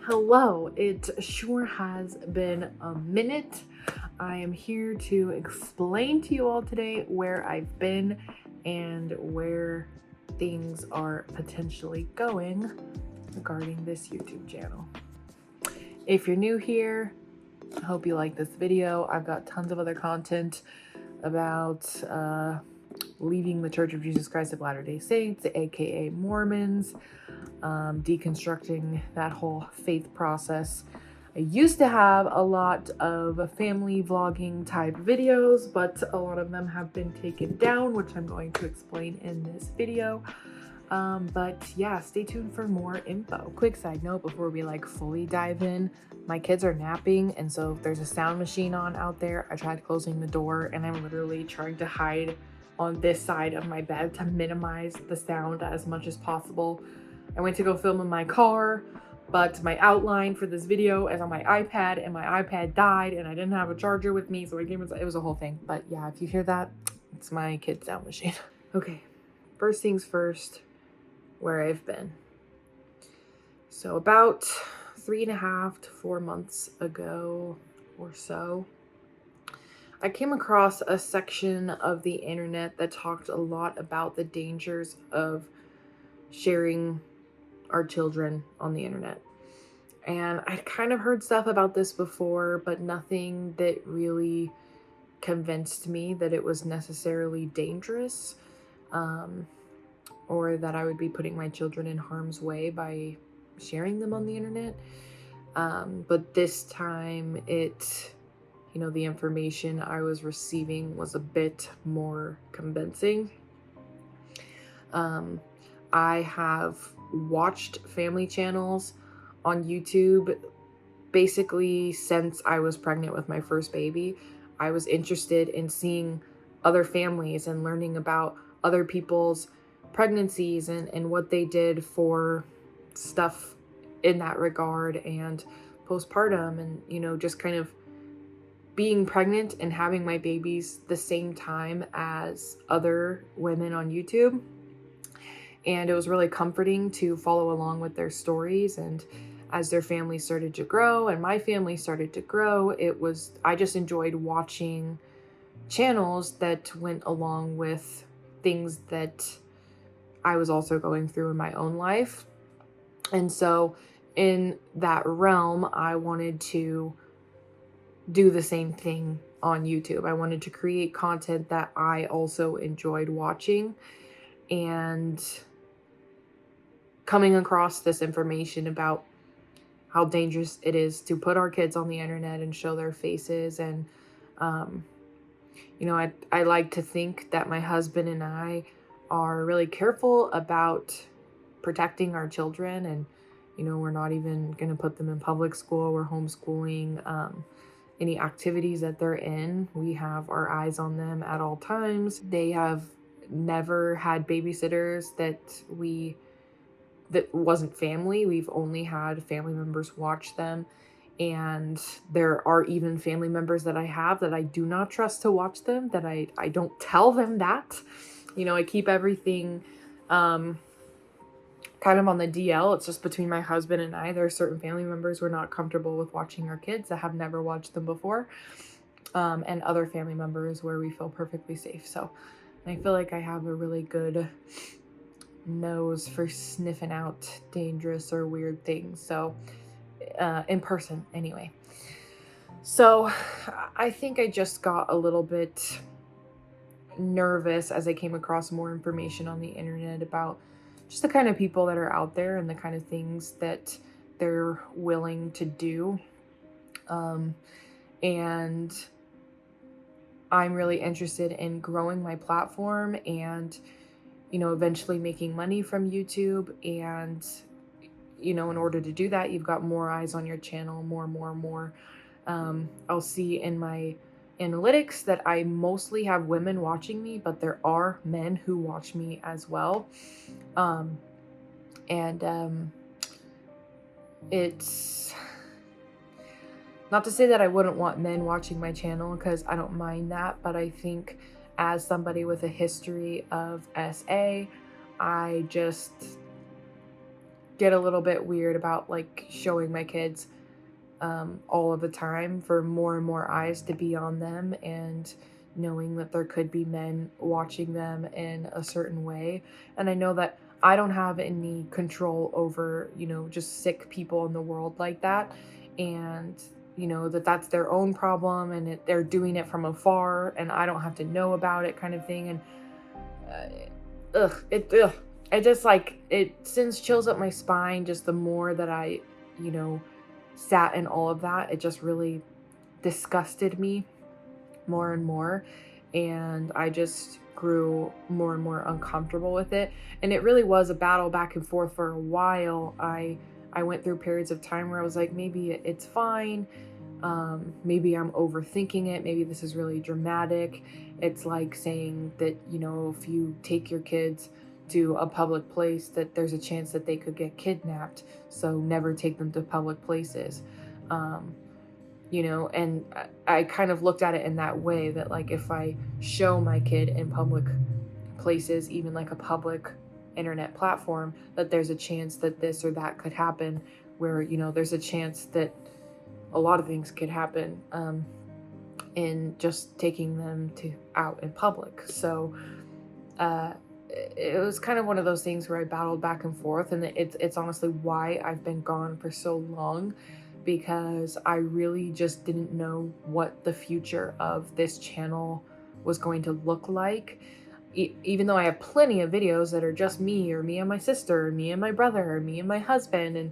Hello, it sure has been a minute. I am here to explain to you all today where I've been and where things are potentially going regarding this YouTube channel. If you're new here, I hope you like this video. I've got tons of other content about leaving the Church of Jesus Christ of Latter-day Saints, aka Mormons, deconstructing that whole faith process. I used to have a lot of family vlogging type videos, but a lot of them have been taken down, which I'm going to explain in this video. But yeah, stay tuned for more info. Quick side note before we fully dive in, my kids are napping, and so if there's a sound machine on out there, I tried closing the door and I'm literally trying to hide on this side of my bed to minimize the sound as much as possible. I went to go film in my car, but my outline for this video is on my iPad, and my iPad died and I didn't have a charger with me, so it was a whole thing. But yeah, if you hear that, it's my kid's sound machine. Okay, first things first, where I've been. So about 3.5 to 4 months ago or so, I came across a section of the internet that talked a lot about the dangers of sharing our children on the internet. And I'd kind of heard stuff about this before, but nothing that really convinced me that it was necessarily dangerous, or that I would be putting my children in harm's way by sharing them on the internet. But this time the information I was receiving was a bit more convincing. I have watched family channels on YouTube basically since I was pregnant with my first baby. I was interested in seeing other families and learning about other people's pregnancies and what they did for stuff in that regard, and postpartum, and just kind of being pregnant and having my babies the same time as other women on YouTube. And it was really comforting to follow along with their stories. And as their family started to grow and my family started to grow, I just enjoyed watching channels that went along with things that I was also going through in my own life. And so in that realm, I wanted to do the same thing on YouTube. I wanted to create content that I also enjoyed watching. And coming across this information about how dangerous it is to put our kids on the internet and show their faces. And, I like to think that my husband and I are really careful about protecting our children. And, we're not even going to put them in public school. We're homeschooling. Any activities that they're in, we have our eyes on them at all times. They have never had babysitters that wasn't family. We've only had family members watch them. And there are even family members that I have that I do not trust to watch them, that I don't tell them that. I keep everything kind of on the DL. It's just between my husband and I. There are certain family members we're not comfortable with watching our kids, that have never watched them before. And other family members where we feel perfectly safe. So I feel like I have a really good nose for sniffing out dangerous or weird things. So in person anyway. So I think I just got a little bit nervous as I came across more information on the internet about just the kind of people that are out there and the kind of things that they're willing to do. And I'm really interested in growing my platform and, eventually making money from YouTube. And, in order to do that, you've got more eyes on your channel, more. I'll see in my analytics that I mostly have women watching me, but there are men who watch me as well. It's not to say that I wouldn't want men watching my channel, because I don't mind that, but I think as somebody with a history of SA, I just get a little bit weird about like showing my kids all of the time, for more and more eyes to be on them, and knowing that there could be men watching them in a certain way. And I know that I don't have any control over, just sick people in the world like that. And, that that's their own problem, and they're doing it from afar and I don't have to know about it, kind of thing. And it just like, it sends chills up my spine just the more that I, you know, sat in all of that. It just really disgusted me more and more. And I just grew more and more uncomfortable with it. And it really was a battle back and forth for a while. I went through periods of time where I was like, maybe it's fine. Maybe I'm overthinking it. Maybe this is really dramatic. It's like saying that, if you take your kids to a public place, that there's a chance that they could get kidnapped. So never take them to public places. And I kind of looked at it in that way, that like, if I show my kid in public places, even like a public internet platform, that there's a chance that this or that could happen, where, there's a chance that a lot of things could happen in just taking them out in public. So it was kind of one of those things where I battled back and forth, and it's honestly why I've been gone for so long, because I really just didn't know what the future of this channel was going to look like. Even though I have plenty of videos that are just me, or me and my sister, or me and my brother, or me and my husband, and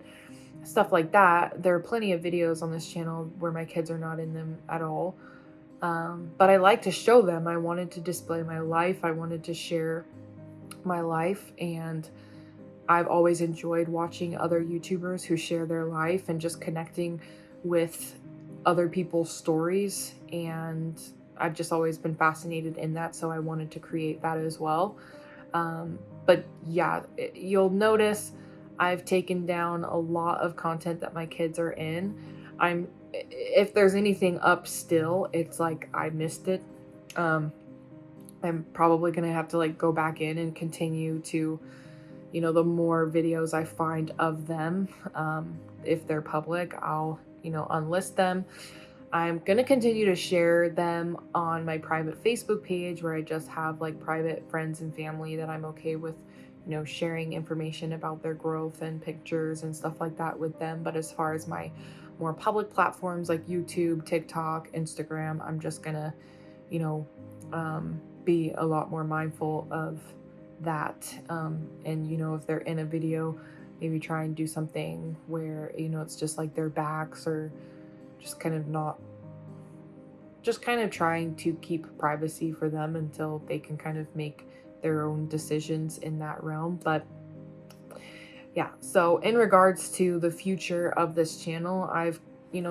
stuff like that, there are plenty of videos on this channel where my kids are not in them at all. But I like to show them. I wanted to display my life. I wanted to share my life, and I've always enjoyed watching other YouTubers who share their life and just connecting with other people's stories, and I've just always been fascinated in that, so I wanted to create that as well. But yeah, you'll notice I've taken down a lot of content that my kids are in. If there's anything up still, it's like I missed it. I'm probably gonna have to like go back in and continue to, the more videos I find of them, if they're public, I'll, unlist them. I'm gonna continue to share them on my private Facebook page, where I just have like private friends and family that I'm okay with, sharing information about their growth and pictures and stuff like that with them. But as far as my more public platforms like YouTube, TikTok, Instagram, I'm just gonna, be a lot more mindful of that. And, if they're in a video, maybe try and do something where, it's just like their backs, or just kind of trying to keep privacy for them until they can kind of make their own decisions in that realm. But yeah, so in regards to the future of this channel, I've,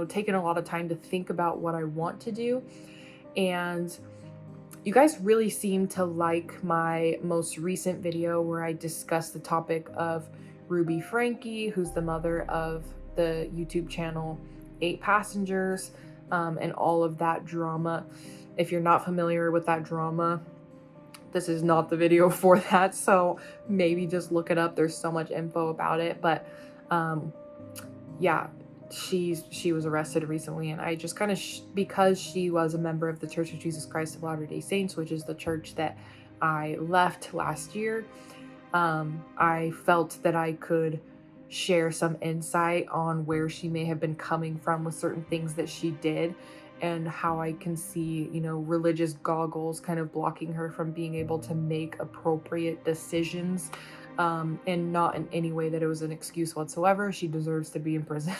taken a lot of time to think about what I want to do. And you guys really seem to like my most recent video where I discussed the topic of Ruby Frankie, who's the mother of the YouTube channel 8 Passengers, and all of that drama. If you're not familiar with that drama, this is not the video for that, so maybe just look it up. There's so much info about it. But yeah, she was arrested recently, and I just kind of because she was a member of the Church of Jesus Christ of Latter-day Saints, which is the church that I left last year, I felt that I could share some insight on where she may have been coming from with certain things that she did, and how I can see, religious goggles kind of blocking her from being able to make appropriate decisions, and not in any way that it was an excuse whatsoever. She deserves to be in prison.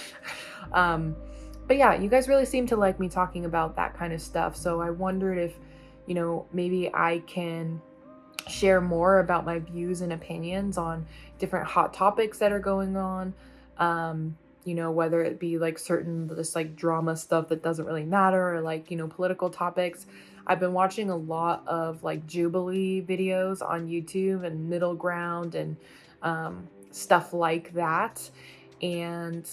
But yeah, you guys really seem to like me talking about that kind of stuff. So I wondered if, maybe I can share more about my views and opinions on different hot topics that are going on. Whether it be like certain just like drama stuff that doesn't really matter, or like, political topics. I've been watching a lot of like Jubilee videos on YouTube, and Middle Ground, and stuff like that. And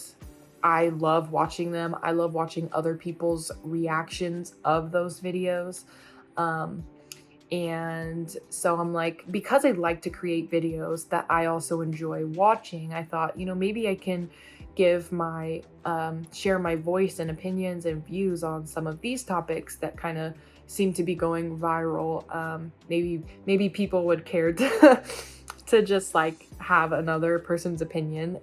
I love watching them. I love watching other people's reactions of those videos. And so I'm like, because I like to create videos that I also enjoy watching, I thought, maybe I can give my share my voice and opinions and views on some of these topics that kind of seem to be going viral. Maybe people would care to to just like have another person's opinion.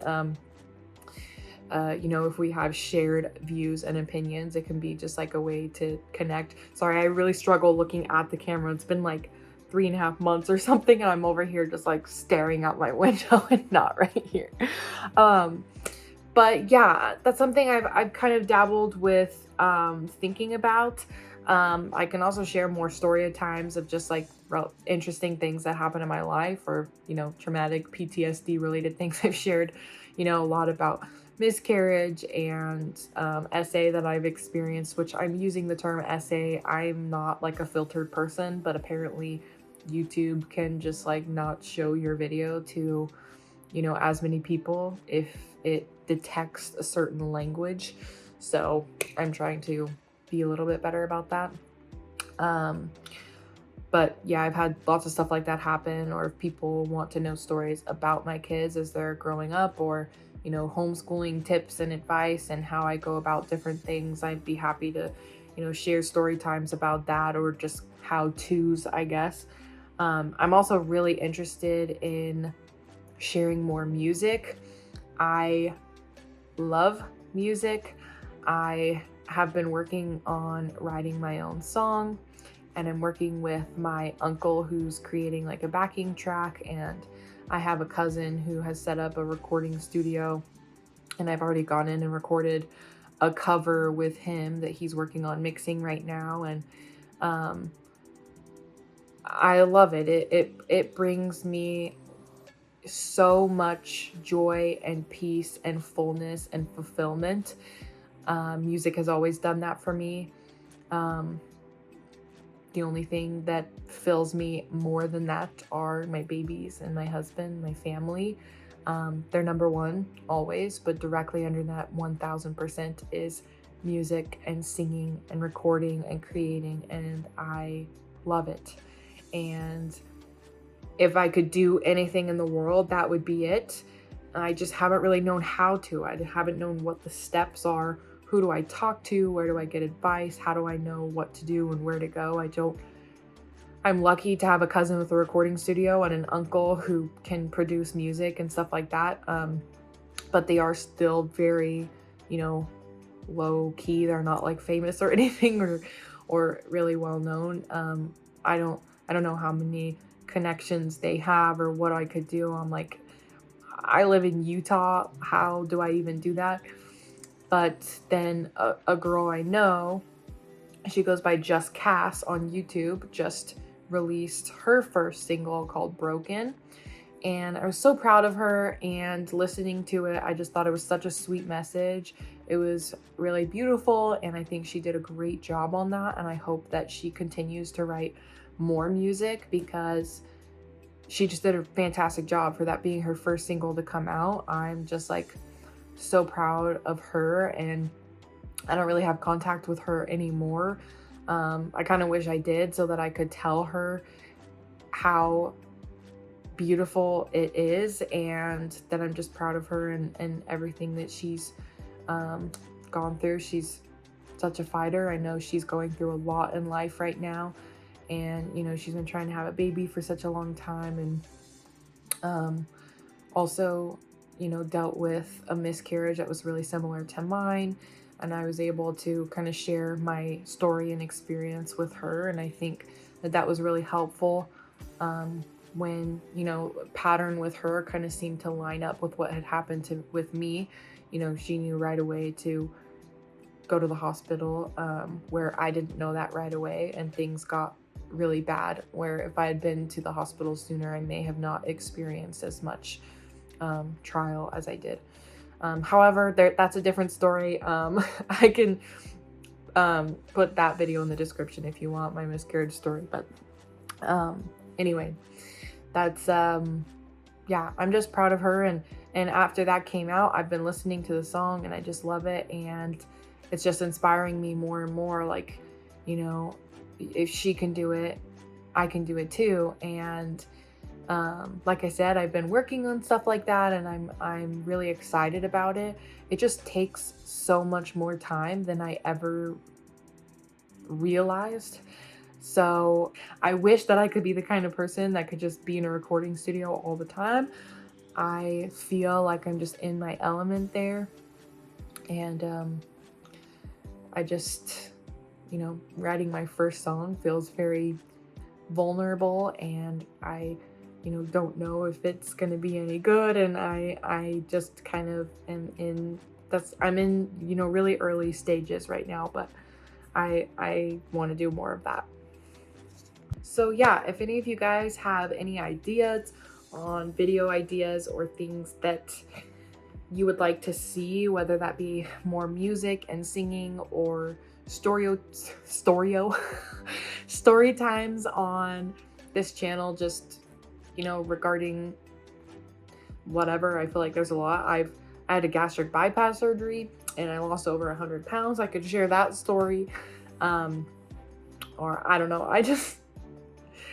If we have shared views and opinions, it can be just like a way to connect. Sorry, I really struggle looking at the camera. It's been like 3.5 months or something, and I'm over here just like staring out my window and not right here. But yeah, that's something I've kind of dabbled with thinking about. I can also share more story times of just like interesting things that happen in my life, or traumatic PTSD related things I've shared. A lot about miscarriage and SA that I've experienced, which I'm using the term SA. I'm not like a filtered person, but apparently YouTube can just like not show your video to as many people if it detects a certain language. So I'm trying to be a little bit better about that. But yeah, I've had lots of stuff like that happen, or if people want to know stories about my kids as they're growing up, or homeschooling tips and advice and how I go about different things, I'd be happy to share story times about that, or just how-tos, I guess. I'm also really interested in sharing more music. I love music. I have been working on writing my own song, and I'm working with my uncle who's creating like a backing track, and I have a cousin who has set up a recording studio, and I've already gone in and recorded a cover with him that he's working on mixing right now. And I love it. It brings me so much joy and peace and fullness and fulfillment. Music has always done that for me. The only thing that fills me more than that are my babies and my husband, my family. They're number one always, but directly under that 1000% is music and singing and recording and creating, and I love it. And if I could do anything in the world, that would be it. I just haven't really known how to. I haven't known what the steps are. Who do I talk to? Where do I get advice? How do I know what to do and where to go? I'm lucky to have a cousin with a recording studio and an uncle who can produce music and stuff like that. But they are still very, low key. They're not like famous or anything, or really well known. I don't know how many connections they have or what I could do. I'm like, I live in Utah. How do I even do that? But then a girl I know, she goes by Just Cass on YouTube, just released her first single called Broken. And I was so proud of her, and listening to it, I just thought it was such a sweet message. It was really beautiful, and I think she did a great job on that. And I hope that she continues to write more music, because she just did a fantastic job for that being her first single to come out. I'm just like so proud of her, and I don't really have contact with her anymore. I kind of wish I did, so that I could tell her how beautiful it is, and that I'm just proud of her and everything that she's gone through. She's such a fighter. I know she's going through a lot in life right now, and she's been trying to have a baby for such a long time, and also dealt with a miscarriage that was really similar to mine, and I was able to kind of share my story and experience with her, and I think that was really helpful. When pattern with her kind of seemed to line up with what had happened with me. She knew right away to go to the hospital, where I didn't know that right away, and things got really bad, where if I had been to the hospital sooner, I may have not experienced as much trial as I did. However, that's a different story. I can put that video in the description if you want, my miscarriage story. But anyway, that's yeah, I'm just proud of her, and after that came out, I've been listening to the song, and I just love it, and it's just inspiring me more and more. Like, if she can do it, I can do it too. And like I said, I've been working on stuff like that, and I'm really excited about it. It just takes so much more time than I ever realized. So I wish that I could be the kind of person that could just be in a recording studio all the time. I feel like I'm just in my element there. And I just, writing my first song feels very vulnerable, and I don't know if it's going to be any good, and I just kind of I'm in really early stages right now, but I want to do more of that. So yeah, if any of you guys have any ideas on video ideas or things that you would like to see, whether that be more music and singing or story times on this channel, just regarding whatever. I feel like there's a lot. I had a gastric bypass surgery and I lost over 100 pounds. I could share that story. Or I don't know.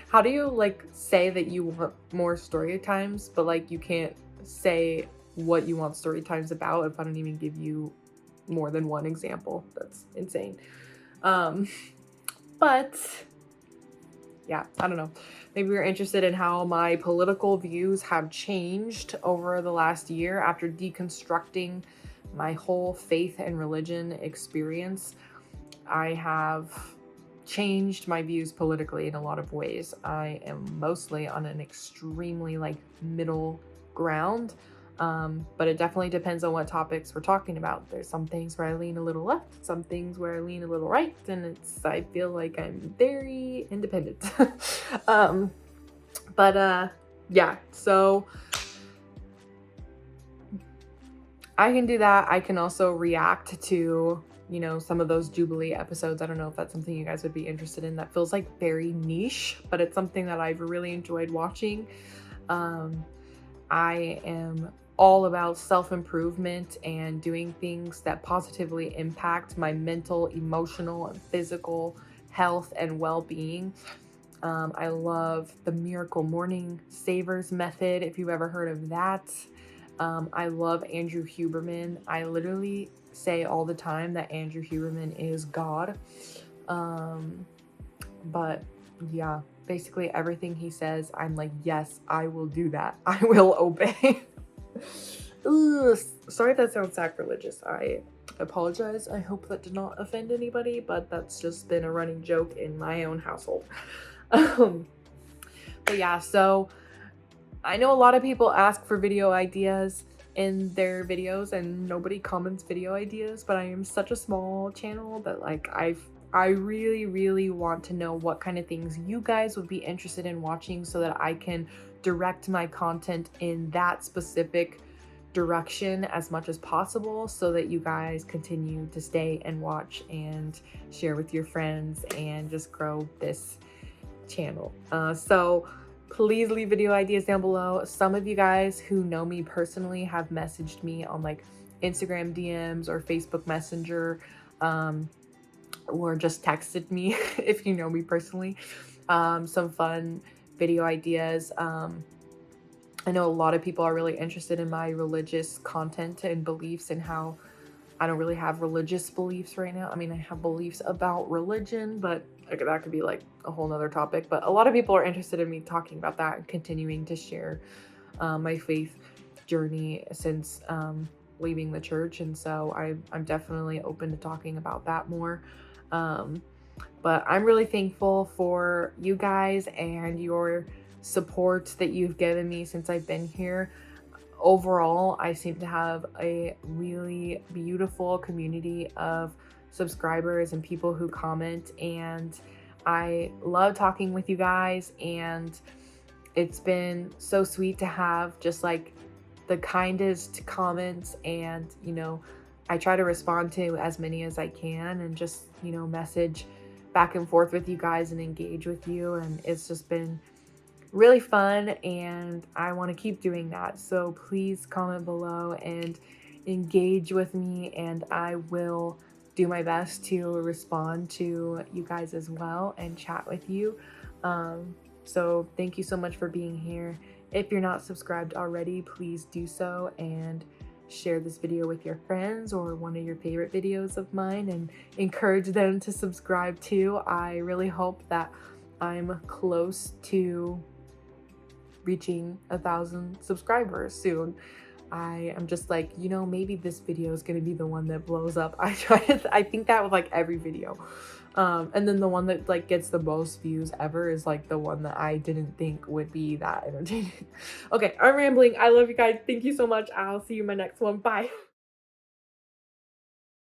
How do you say that you want more story times, but you can't say what you want story times about if I don't even give you more than one example? That's insane. But yeah, I don't know. Maybe you're interested in how my political views have changed over the last year after deconstructing my whole faith and religion experience. I have changed my views politically in a lot of ways. I am mostly on an extremely middle ground. But it definitely depends on what topics we're talking about. There's some things where I lean a little left, some things where I lean a little right, and I feel like I'm very independent. Yeah, so I can do that. I can also react to some of those Jubilee episodes. I don't know if that's something you guys would be interested in. That feels very niche, but it's something that I've really enjoyed watching. I am all about self-improvement and doing things that positively impact my mental, emotional, and physical health and well-being. I love the Miracle Morning Savers method, if you've ever heard of that. I love Andrew Huberman. I literally say all the time that Andrew Huberman is God. But yeah, basically everything he says, I'm like, yes, I will do that. I will obey. Ugh, sorry if that sounds sacrilegious. I apologize. I hope that did not offend anybody, but that's just been a running joke in my own household. But yeah, so I know a lot of people ask for video ideas in their videos and nobody comments video ideas, but I am such a small channel that I really, really want to know what kind of things you guys would be interested in watching so that I can direct my content in that specific direction as much as possible, so that you guys continue to stay and watch and share with your friends and just grow this channel. So please leave video ideas down below. Some of you guys who know me personally have messaged me on Instagram DMs or Facebook Messenger, or just texted me if you know me personally, some fun video ideas. I know a lot of people are really interested in my religious content and beliefs, and how I don't really have religious beliefs right now. I mean, I have beliefs about religion, but that could be a whole nother topic. But a lot of people are interested in me talking about that and continuing to share my faith journey since leaving the church. And so I'm definitely open to talking about that more. But I'm really thankful for you guys and your support that you've given me since I've been here. Overall, I seem to have a really beautiful community of subscribers and people who comment, and I love talking with you guys, and it's been so sweet to have just the kindest comments, and I try to respond to as many as I can and just message back and forth with you guys and engage with you, and it's just been really fun, and I want to keep doing that. So please comment below and engage with me, and I will do my best to respond to you guys as well and chat with you. So thank you so much for being here. If you're not subscribed already, please do so and share this video with your friends or one of your favorite videos of mine and encourage them to subscribe too. I really hope that I'm close to reaching 1,000 subscribers soon. I am just like, you know, maybe this video is gonna be the one that blows up. I think that with like every video. And then the one that like gets the most views ever is like the one that I didn't think would be that entertaining. Okay, I'm rambling. I love you guys. Thank you so much. I'll see you in my next one. Bye.